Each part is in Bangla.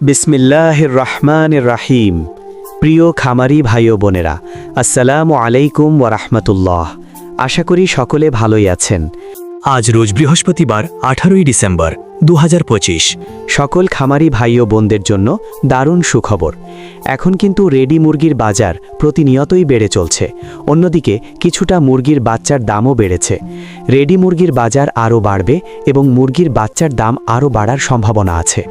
বিসমিল্লাহির রহমানির রাহিম। প্রিয় খামারি ভাই ও বোনেরা, আসসালামু আলাইকুম ওয়া রাহমাতুল্লাহ। আশা করি সকলে ভালোই আছেন। আজ রোজ বৃহস্পতিবার 18ই ডিসেম্বর 2025। সকল খামারি ভাই ও বোনদের জন্য দারুণ সুখবর। এখন কিন্তু রেডি মুরগির বাজার প্রতিনিয়তই বেড়ে চলছে। অন্যদিকে কিছুটা মুরগির বাচ্চার দামও বেড়েছে। রেডি মুরগির বাজার আরও বাড়বে এবং মুরগির বাচ্চার দাম আরও বাড়ার সম্ভাবনা আছে।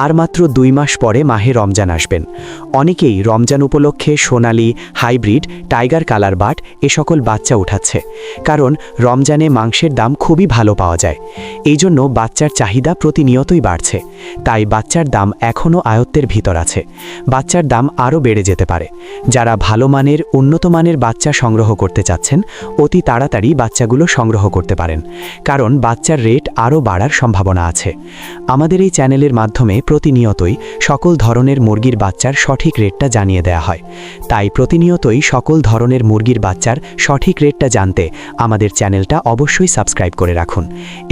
আর মাত্র 2 মাস পরে মাহে রমজান আসবেন। অনেকেই রমজান উপলক্ষে সোনালি, হাইব্রিড, টাইগার কালার বাট এ সকল বাচ্চা উঠাচ্ছে, কারণ রমজানে মাংসের দাম খুবই ভালো পাওয়া যায়। এই জন্য বাচ্চার চাহিদা প্রতিনিয়তই বাড়ছে। তাই বাচ্চার দাম এখনও আয়ত্তের ভিতর আছে। বাচ্চার দাম আরও বেড়ে যেতে পারে। যারা ভালো মানের, উন্নত মানের বাচ্চা সংগ্রহ করতে চাচ্ছেন, অতি তাড়াতাড়ি বাচ্চাগুলো সংগ্রহ করতে পারেন, কারণ বাচ্চার রেট আরও বাড়ার সম্ভাবনা আছে। আমাদের এই চ্যানেলের মাধ্যমে প্রতিনিয়তই সকল ধরনের মুরগির বাচ্চার সঠিক রেটটা জানিয়ে দেয়া হয়। তাই প্রতিনিয়তই সকল ধরনের মুরগির বাচ্চার সঠিক রেটটা জানতে আমাদের চ্যানেলটা অবশ্যই সাবস্ক্রাইব করে রাখুন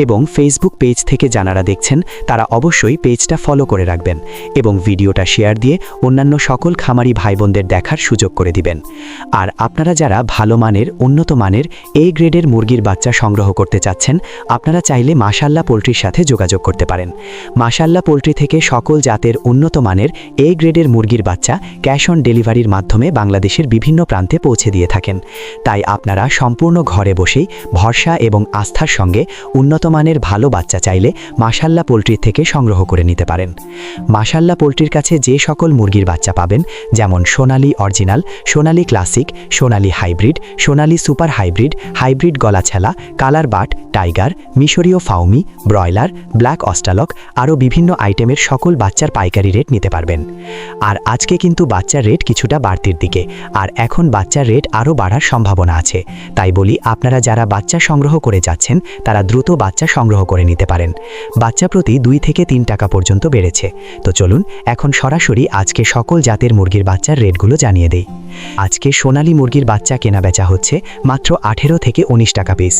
এবং ফেসবুক পেজ থেকে যারা দেখছেন তারা অবশ্যই পেজটা ফলো করে রাখবেন এবং ভিডিওটা শেয়ার দিয়ে অন্যান্য সকল খামারি ভাই বোনদের দেখার সুযোগ করে দিবেন। আর আপনারা যারা ভালো মানের, উন্নত মানের এ গ্রেডের মুরগির বাচ্চা সংগ্রহ করতে চাচ্ছেন, আপনারা চাইলে মাশাআল্লাহ পোল্ট্রির সাথে যোগাযোগ করতে পারেন। মাশাআল্লাহ পোল্ট্রি থেকে সকল জাতের উন্নত মানের এ গ্রেডের মুরগির বাচ্চা ক্যাশ অন ডেলিভারির মাধ্যমে বাংলাদেশের বিভিন্ন প্রান্তে পৌঁছে দিয়ে থাকেন। তাই আপনারা সম্পূর্ণ ঘরে বসেই ভরসা এবং আস্থার সঙ্গে উন্নত মানের ভালো বাচ্চা চাইলে মাশাআল্লাহ পোল্ট্রি থেকে সংগ্রহ করে নিতে পারেন। মাশাআল্লাহ পোল্ট্রির কাছে যে সকল মুরগির বাচ্চা পাবেন, যেমন Sonali original, Sonali classic, Sonali hybrid, Sonali super hybrid, hybrid গলাছেলা, কালার বাট, টাইগার, মিশরীয় ফাউমি, ব্রয়লার, ব্ল্যাক অস্টালক, আরও বিভিন্ন আইটেমের সকল বাচ্চার পাইকারি রেট নিতে পারবেন। আর আজকে কিন্তু বাচ্চার রেট কিছুটা বাড়তির দিকে, আর এখন বাচ্চার রেট আরও বাড়ার সম্ভাবনা আছে। তাই বলি, আপনারা যারা বাচ্চা সংগ্রহ করে যাচ্ছেন তারা দ্রুত বাচ্চা সংগ্রহ করে নিতে পারেন। বাচ্চা প্রতি 2 থেকে 3 টাকা পর্যন্ত বেড়েছে। তো চলুন এখন সরাসরি আজকে সকল জাতের মুরগির বাচ্চার রেটগুলো জানিয়ে দেই। আজকে সোনালি মুরগির বাচ্চা কেনা বেচা হচ্ছে মাত্র 18 থেকে 19 টাকা পিস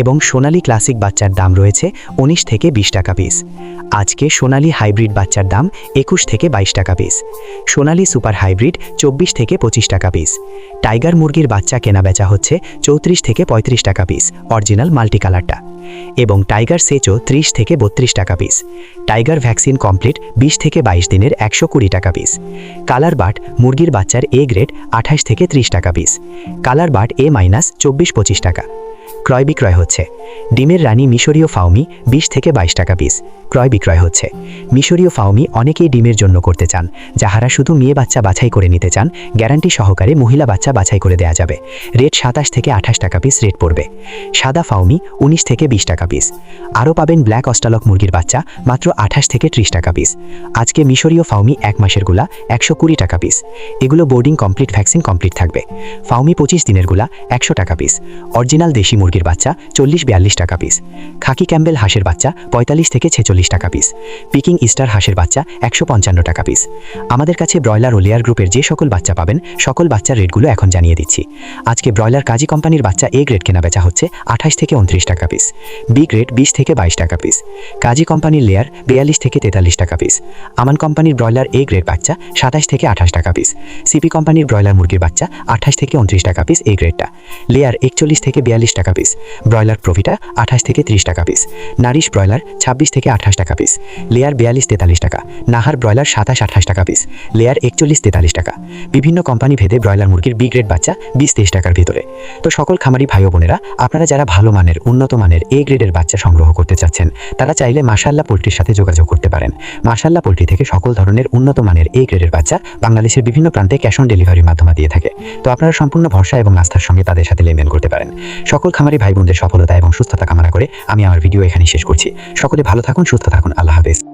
এবং সোনালি ক্লাসিক বাচ্চার দাম রয়েছে 19 থেকে 20 টাকা পিস। আজকে সোনালি হাইব্রিড বাচ্চার দাম 21 থেকে 22 টাকা পিস। সোনালি সুপার হাইব্রিড 24 থেকে 25 টাকা পিস। টাইগার মুরগির বাচ্চা কেনা বেচা হচ্ছে 34 থেকে 35 টাকা পিস, অরিজিনাল মাল্টি কালারটা। এবং টাইগার সেচও 30 থেকে 32 টাকা পিস। টাইগার ভ্যাকসিন কমপ্লিট 20 থেকে 22 দিনের 120 টাকা পিস। কালার বাট মুরগির বাচ্চার এ গ্রেড 28 থেকে 30 টাকা piece. Colour but A minus 24-25 টাকা। ক্রয় বিক্রয় হচ্ছে। ডিমের রানী মিশরীয় ফাউমি 20 থেকে 22 টাকা পিস ক্রয় বিক্রয় হচ্ছে। মিশরীয় ফাউমি অনেকেই ডিমের জন্য করতে চান, যাহারা শুধু মেয়ে বাচ্চা বাছাই করে নিতে চান, গ্যারান্টি সহকারে মহিলা বাচ্চা বাছাই করে দেয়া যাবে। রেট 27 থেকে 28 টাকা পিস রেট পড়বে। সাদা ফাউমি 19 থেকে 20 টাকা পিস। আরও পাবেন ব্ল্যাক অস্টালক মুরগির বাচ্চা মাত্র 28 থেকে 30 টাকা পিস। আজকে মিশরীয় ফাউমি 1 মাসের গুলা 120 টাকা পিস। এগুলো বোর্ডিং কমপ্লিট, ভ্যাকসিন কমপ্লিট থাকবে। ফাউমি 25 দিনের গুলা 100 টাকা পিস। অরিজিনাল দেশি মুরগির বাচ্চা 40-42 টাকা পিস। খাকি ক্যাম্বেল হাঁসের বাচ্চা 45 থেকে 46 টাকা পিস। পিকিং ইস্টার হাঁসের বাচ্চা 155 টাকা পিস। আমাদের কাছে ব্রয়লার ও লেয়ার গ্রুপের যে সকল বাচ্চা পাবেন, সকল বাচ্চার রেটগুলো এখন জানিয়ে দিচ্ছি। আজকে ব্রয়লার কাজী কোম্পানির বাচ্চা এ গ্রেড কেনা বেচা হচ্ছে 28 থেকে 29 টাকা পিস। বি গ্রেড 20 থেকে 22 টাকা পিস। কাজী কোম্পানির লেয়ার 42 থেকে 43 টাকা পিস। আমান কোম্পানির ব্রয়লার এ গ্রেড বাচ্চা 27 থেকে 28 টাকা পিস। সিপি কোম্পানির ব্রয়লার মুরগির বাচ্চা 28 থেকে 29 টাকা পিস এ গ্রেডটা। লেয়ার 41 থেকে 42 টাকা পিস। ব্রয়লার প্রভিটা 28 থেকে 30 টাকা পিস। নারিশ ব্রয়লার 26 থেকে 28 টাকা পিস। লেয়ার 42-43 টাকা। নাহার ব্রয়লার 27-28 টাকা পিস। লেয়ার 41-43 টাকা। বিভিন্ন কোম্পানি ভেদে ব্রয়লার মুরগির বি গ্রেড বাচ্চা 20-23 টাকার ভিতরে। তো সকল খামারি ভাই ও বোনেরা, আপনারা যারা ভালো মানের, উন্নত মানের এ গ্রেডের বাচ্চা সংগ্রহ করতে চাচ্ছেন, তারা চাইলে মাশাআল্লাহ পোল্ট্রির সাথে যোগাযোগ করতে পারেন। মাশাআল্লাহ পোল্ট্রি থেকে সকল ধরনের উন্নত মানের এ গ্রেডের বাচ্চা বাংলাদেশের বিভিন্ন প্রান্তে ক্যাশ অন ডেলিভারির মাধ্যমে দিয়ে থাকে। তো আপনারা সম্পূর্ণ ভরসা এবং আস্থার সঙ্গে তাদের সাথে লেনদেন করতে পারেন। সকল খামারি ভাই বোনদের সফলতা এবং সুস্থতা কামনা করে আমি আমার ভিডিও এখানে শেষ করছি। সকলে ভালো থাকুন, সুস্থ থাকুন। আল্লাহ হাফেজ।